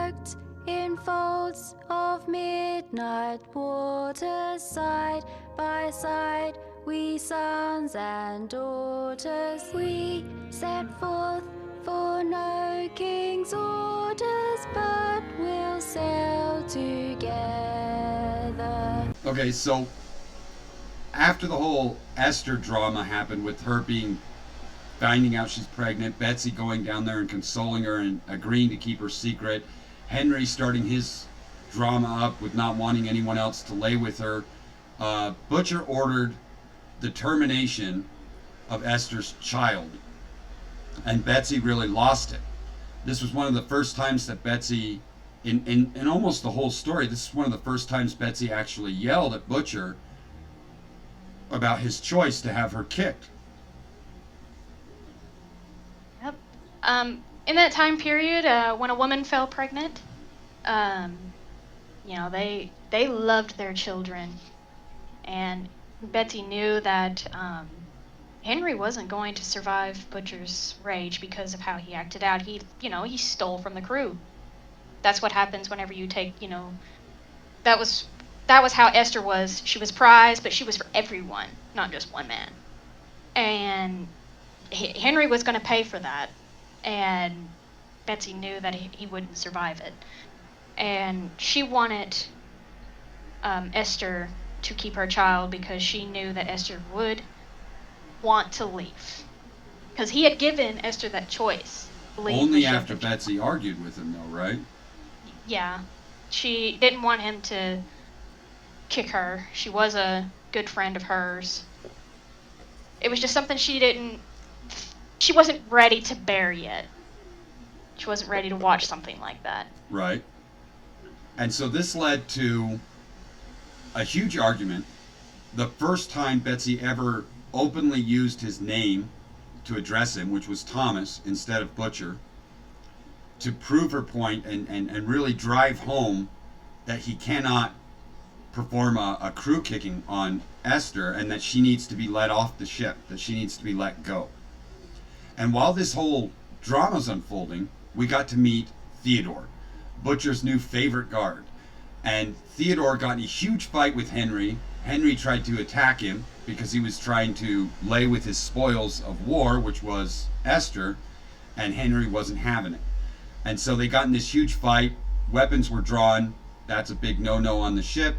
soaked in folds of midnight waters, side by side, we sons and daughters. We set forth for no king's orders, but we'll sail together. Okay, so after the whole Esther drama happened with her finding out she's pregnant, Betsy going down there and consoling her and agreeing to keep her secret, Henry starting his drama up with not wanting anyone else to lay with her, Butcher ordered the termination of Esther's child, and Betsy really lost it. This was one of the first times that Betsy, in almost the whole story, this is one of the first times Betsy actually yelled at Butcher about his choice to have her kicked. Yep. In that time period, when a woman fell pregnant, um, they loved their children, and Betsy knew that Henry wasn't going to survive Butcher's rage because of how he acted out. He stole from the crew. That's what happens whenever you take, that was how Esther was. She was prized, but she was for everyone, not just one man. And Henry was going to pay for that, and Betsy knew that he wouldn't survive it. And she wanted Esther to keep her child because she knew that Esther would want to leave. Because he had given Esther that choice. Only after Betsy argued with him, though, right? Yeah. She didn't want him to kick her. She was a good friend of hers. It was just something she wasn't ready to bear yet. She wasn't ready to watch something like that. Right. And so this led to a huge argument. The first time Betsy ever openly used his name to address him, which was Thomas instead of Butcher, to prove her point and really drive home that he cannot perform a crew kicking on Esther and that she needs to be let off the ship, that she needs to be let go. And while this whole drama's unfolding, we got to meet Theodore, Butcher's new favorite guard. And Theodore got in a huge fight with Henry. Henry tried to attack him because he was trying to lay with his spoils of war, which was Esther, and Henry wasn't having it. And so they got in this huge fight. Weapons were drawn. That's a big no-no on the ship.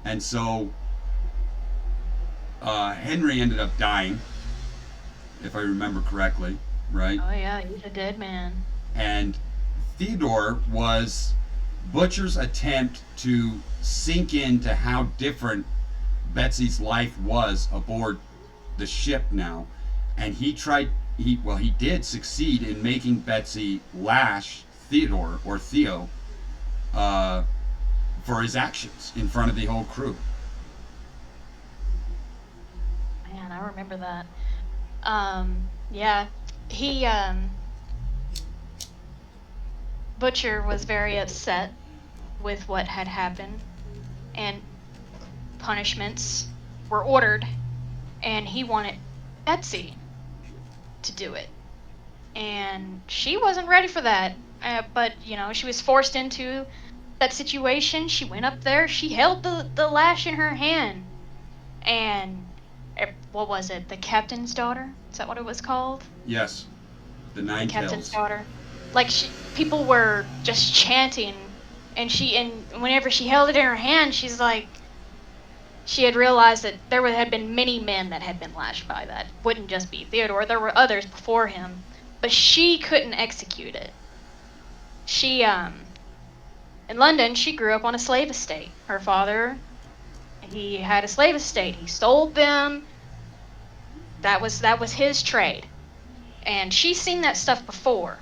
And so Henry ended up dying, if I remember correctly, right? Oh yeah, he's a dead man. And Theodore was Butcher's attempt to sink into how different Betsy's life was aboard the ship now. And he did succeed in making Betsy lash Theodore, or Theo, for his actions in front of the whole crew. Man, I remember that. Yeah, he, Butcher was very upset with what had happened, and punishments were ordered, and he wanted Betsy to do it. And she wasn't ready for that, but, she was forced into that situation. She went up there, she held the lash in her hand, and what was it, the captain's daughter? Is that what it was called? Yes, the Nine Tails. Captain's daughter. Like, people were just chanting, and whenever she held it in her hand, she's like, she had realized that there had been many men that had been lashed by that. Wouldn't just be Theodore, there were others before him, but she couldn't execute it. She, in London, she grew up on a slave estate. Her father, he had a slave estate. He sold them. That was his trade. And she's seen that stuff before.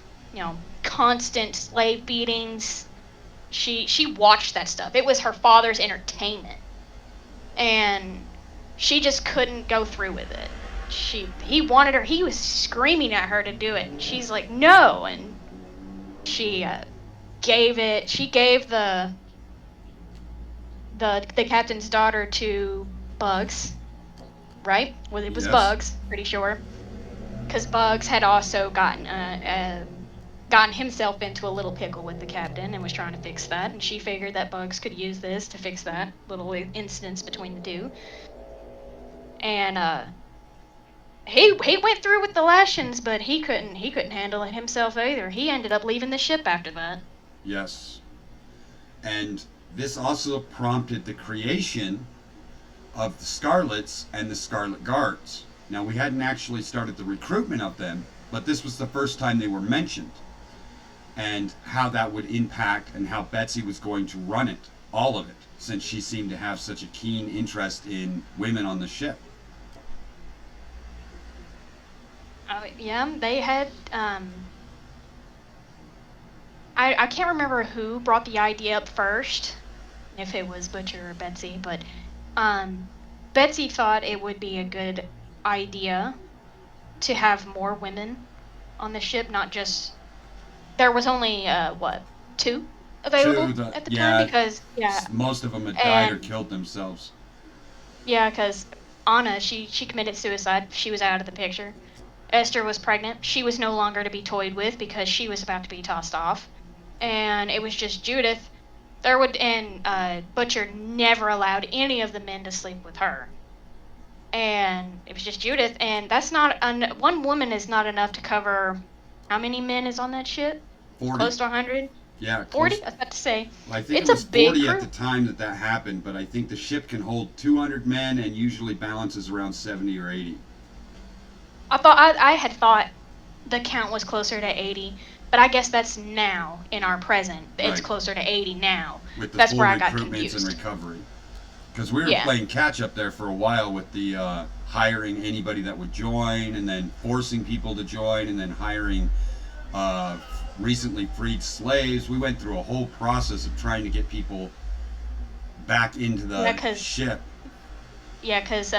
Constant slave beatings. She watched that stuff. It was her father's entertainment. And she just couldn't go through with it. He wanted her, he was screaming at her to do it, and she's like, no, and she gave the captain's daughter to Bugs, right? Well, it was Yes. Bugs, pretty sure, because Bugs had also gotten gotten himself into a little pickle with the captain and was trying to fix that, and she figured that Bugs could use this to fix that little incidents between the two. And he went through with the lashings, but he couldn't handle it himself either. He ended up leaving the ship after that. Yes. And this also prompted the creation of the Scarlets and the Scarlet Guards. Now, we hadn't actually started the recruitment of them, but this was the first time they were mentioned, and how that would impact and how Betsy was going to run it, all of it, since she seemed to have such a keen interest in women on the ship. Yeah, they had. I can't remember who brought the idea up first, if it was Butcher or Betsy, but Betsy thought it would be a good idea to have more women on the ship, not just. There was only two available at the time, because most of them had died or killed themselves. Yeah, because Anna, she committed suicide. She was out of the picture. Esther was pregnant. She was no longer to be toyed with because she was about to be tossed off. And it was just Judith. Butcher never allowed any of the men to sleep with her. And it was just Judith, and that's not one woman is not enough to cover. How many men is on that ship? 40. Close to 100. Yeah, 40. I was about to say. Well, I think it's it was a big 40 crew. at the time that happened, but I think the ship can hold 200 men and usually balances around 70 or 80. I had thought the count was closer to 80, but I guess that's now in our present. It's Right. closer to 80 now. With the That's full where I got recruitments confused. and recovery. Because we were playing catch up there for a while with the hiring anybody that would join, and then forcing people to join, and then hiring recently freed slaves. We went through a whole process of trying to get people back into the ship. Yeah, because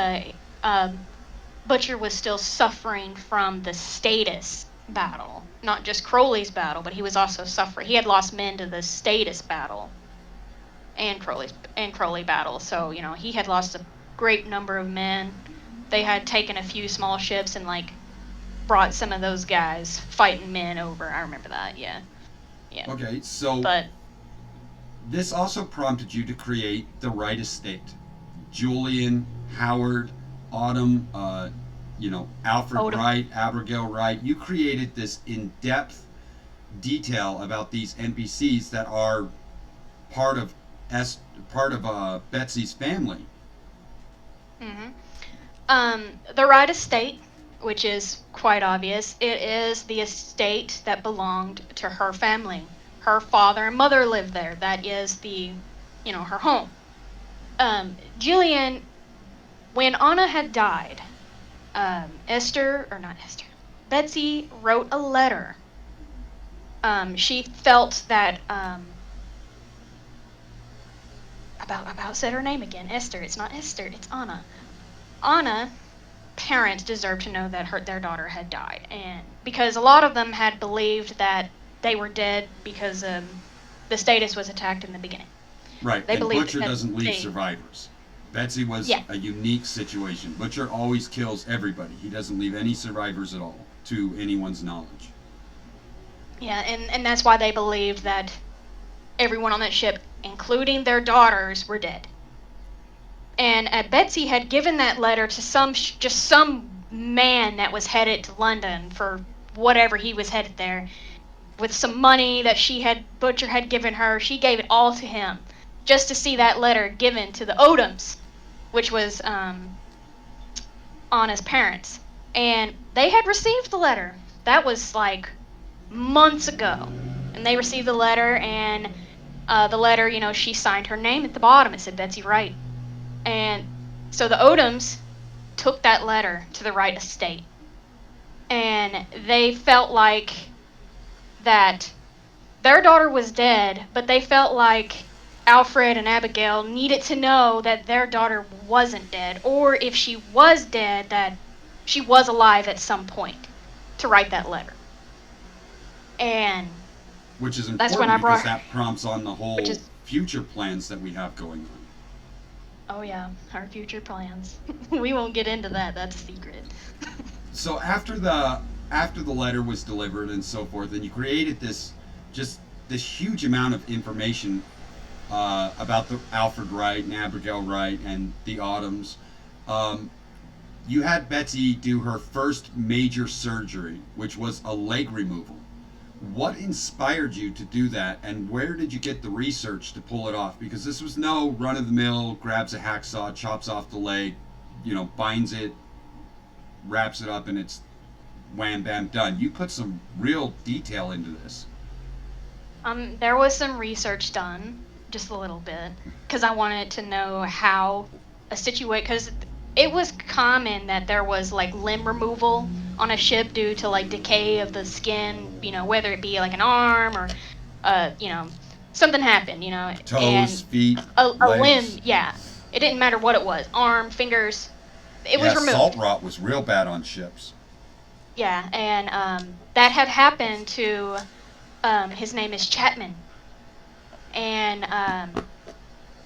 Butcher was still suffering from the status battle. Not just Crowley's battle, but he was also suffering. He had lost men to the status battle and Crowley battle. So, he had lost a great number of men. They had taken a few small ships and, brought some of those guys fighting men over. I remember that, yeah. Okay, so this also prompted you to create the Wright estate. Julian, Howard, Autumn, Alfred Odom. Wright, Abigail Wright. You created this in-depth detail about these NPCs that are part of Betsy's family. The Wright estate, which is quite obvious, it is the estate that belonged to her family. Her father and mother lived there. That is her home. Julian, when Anna had died, Betsy wrote a letter. She felt that about said her name again. Esther. It's not Esther. It's Anna. Anna, parents deserved to know that their daughter had died, and because a lot of them had believed that they were dead because the status was attacked in the beginning. Right. They and believed Butcher doesn't leave survivors. Betsy was a unique situation. Butcher always kills everybody. He doesn't leave any survivors at all, to anyone's knowledge. Yeah, and that's why they believed that everyone on that ship, including their daughters, were dead. And Betsy had given that letter to some man that was headed to London for whatever he was headed there, with some money that Butcher had given her. She gave it all to him, just to see that letter given to the Odoms, which was Anna's parents. And they had received the letter. That was months ago. And they received the letter, and the letter, she signed her name at the bottom. It said Betsy Wright. And so the Odoms took that letter to the Wright estate. And they felt like that their daughter was dead, but they felt like Alfred and Abigail needed to know that their daughter wasn't dead, or if she was dead, that she was alive at some point to write that letter. And which is important that's when I because that prompts on the whole future plans that we have going on. Oh yeah, our future plans. We won't get into that. That's a secret. So after the after the letter was delivered and so forth, and you created this huge amount of information about the Alfred Wright and Abigail Wright and the Autumns. You had Betsy do her first major surgery, which was a leg removal. What inspired you to do that, and where did you get the research to pull it off? Because this was no run-of-the-mill, grabs a hacksaw, chops off the leg, binds it, wraps it up, and it's wham, bam, done. You put some real detail into this. There was some research done, just a little bit, because I wanted to know how a situation, because it was common that there was like limb removal on a ship due to like decay of the skin, whether it be like an arm or, something happened, Toes, and feet, a legs. limb, yeah. It didn't matter what it was, arm, fingers, it was removed. Salt rot was real bad on ships. Yeah, and that had happened to, his name is Chapman, and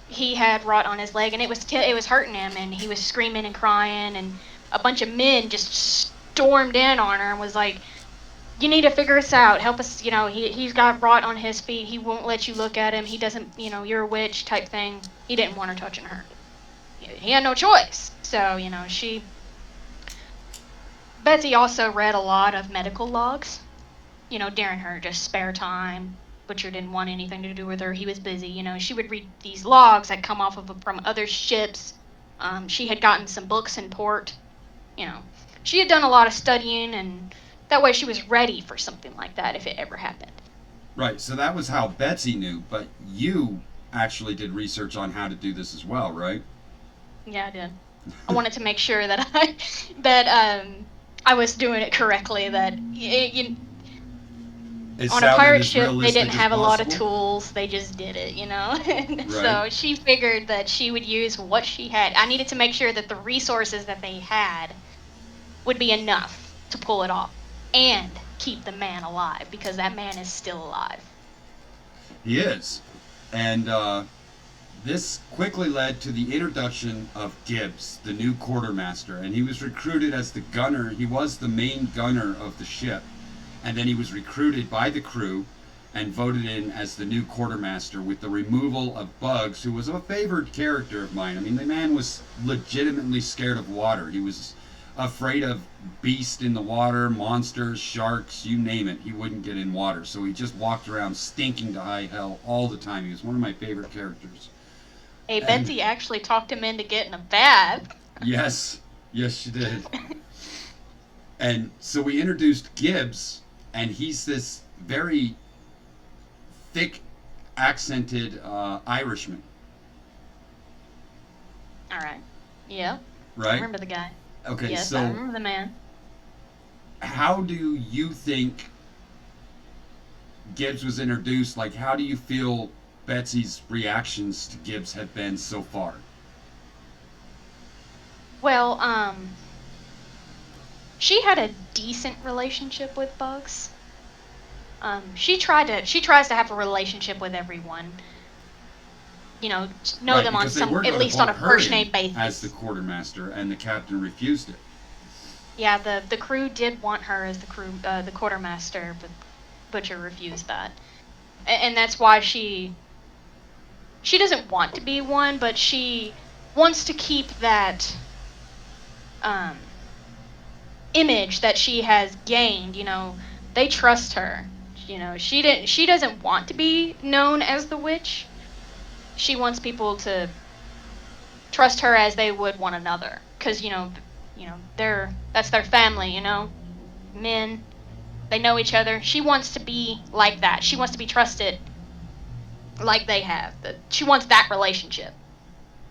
he had rot on his leg, and it was hurting him, and he was screaming and crying, and a bunch of men just stormed in on her and was like, "You need to figure this out. Help us. He's got rot on his feet. He won't let you look at him. He doesn't. You're a witch," type thing. He didn't want her touching her. He had no choice. So Betsy also read a lot of medical logs, during her just spare time. Butcher didn't want anything to do with her. He was busy. She would read these logs that come off from other ships. She had gotten some books in port. She had done a lot of studying, and that way she was ready for something like that if it ever happened. Right, so that was how Betsy knew, but you actually did research on how to do this as well, right? Yeah, I did. I wanted to make sure that I was doing it correctly, that on a pirate ship they didn't have a lot of tools, they just did it, Right. So she figured that she would use what she had. I needed to make sure that the resources that they had would be enough to pull it off and keep the man alive, because that man is still alive. He is. And this quickly led to the introduction of Gibbs, the new quartermaster, and he was recruited as the gunner. He was the main gunner of the ship, and then he was recruited by the crew and voted in as the new quartermaster, with the removal of Bugs, who was a favored character of mine. I mean, the man was legitimately scared of water. He was afraid of beasts in the water, monsters, sharks, you name it. He wouldn't get in water, so he just walked around stinking to high hell all the time. He was one of my favorite characters. Hey, Betsy actually talked him into getting a bath. Yes, she did. And so we introduced Gibbs, and he's this very thick, accented Irishman. All right. Yeah. Right? I remember the guy. Okay, yes, so I remember the man. How do you think Gibbs was introduced? Like, how do you feel Betsy's reactions to Gibbs have been so far? Well, she had a decent relationship with Bugs. She tries to have a relationship with everyone. Know right, them on at least on a first name basis. As the quartermaster, and the captain refused it. Yeah, the crew did want her as the quartermaster, but Butcher refused that, and that's why she doesn't want to be one, but she wants to keep that image that she has gained. They trust her. She doesn't want to be known as the witch. She wants people to trust her as they would one another, because that's their family. Men, they know each other. She wants to be like that. She wants to be trusted like they have. She wants that relationship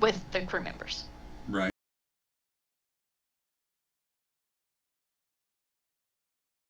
with the crew members.